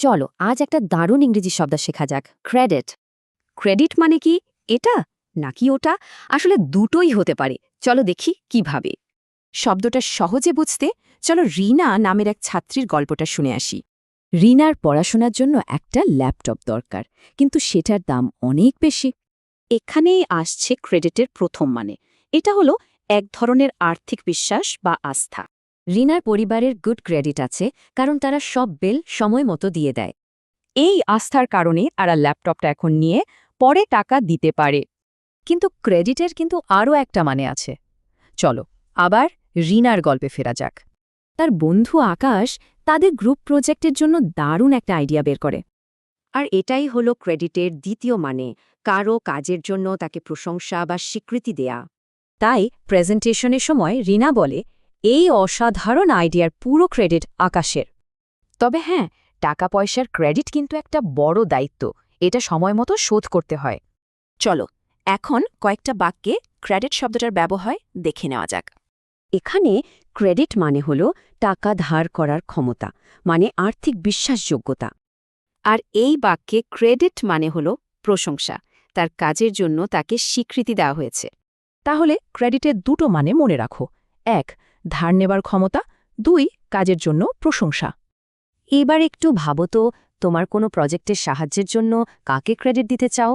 চলো আজ একটা দারুণ ইংরেজি শব্দ শেখা যাক, ক্রেডিট। ক্রেডিট মানে কি? এটা নাকি ওটা? আসলে দুটোই হতে পারে। চলো দেখি কিভাবে। শব্দটা সহজে বুঝতে চলো রিনা নামের এক ছাত্রীর গল্পটা শুনে আসি। রিনার পড়াশোনার জন্য একটা ল্যাপটপ দরকার, কিন্তু সেটার দাম অনেক বেশি। এখানেই আসছে ক্রেডিটের প্রথম মানে। এটা হলো এক ধরনের আর্থিক বিশ্বাস বা আস্থা। রিনার পরিবারের গুড ক্রেডিট আছে, কারণ তারা সব বিল সময় মতো দিয়ে দেয়। এই আস্থার কারণে তারা ল্যাপটপটা এখন নিয়ে পরে টাকা দিতে পারে। কিন্তু ক্রেডিটের কিন্তু আরও একটা মানে আছে। চলো আবার রিনার গল্পে ফেরা যাক। তার বন্ধু আকাশ তাদের গ্রুপ প্রজেক্টের জন্য দারুণ একটা আইডিয়া বের করে। আর এটাই হলো ক্রেডিটের দ্বিতীয় মানে, কারও কাজের জন্য তাকে প্রশংসা বা স্বীকৃতি দেয়া। তাই প্রেজেন্টেশনের সময় রিনা বলে, এই অসাধারণ আইডিয়ার পুরো ক্রেডিট আকাশের। তবে হ্যাঁ, টাকা পয়সার ক্রেডিট কিন্তু একটা বড় দায়িত্ব, এটা সময় মতো শোধ করতে হয়। চলো এখন কয়েকটা বাক্যে ক্রেডিট শব্দটার ব্যবহার দেখে নেওয়া যাক। এখানে ক্রেডিট মানে হলো টাকা ধার করার ক্ষমতা, মানে আর্থিক বিশ্বাসযোগ্যতা। আর এই বাক্যে ক্রেডিট মানে হলো প্রশংসা, তার কাজের জন্য তাকে স্বীকৃতি দেওয়া হয়েছে। তাহলে ক্রেডিটের দুটো মানে মনে রাখো: ১ ধার নেবার ক্ষমতা, ২ কাজের জন্য প্রশংসা। এবার একটু ভাবো তো, তোমার কোনো প্রজেক্টের সাহায্যের জন্য কাকে ক্রেডিট দিতে চাও?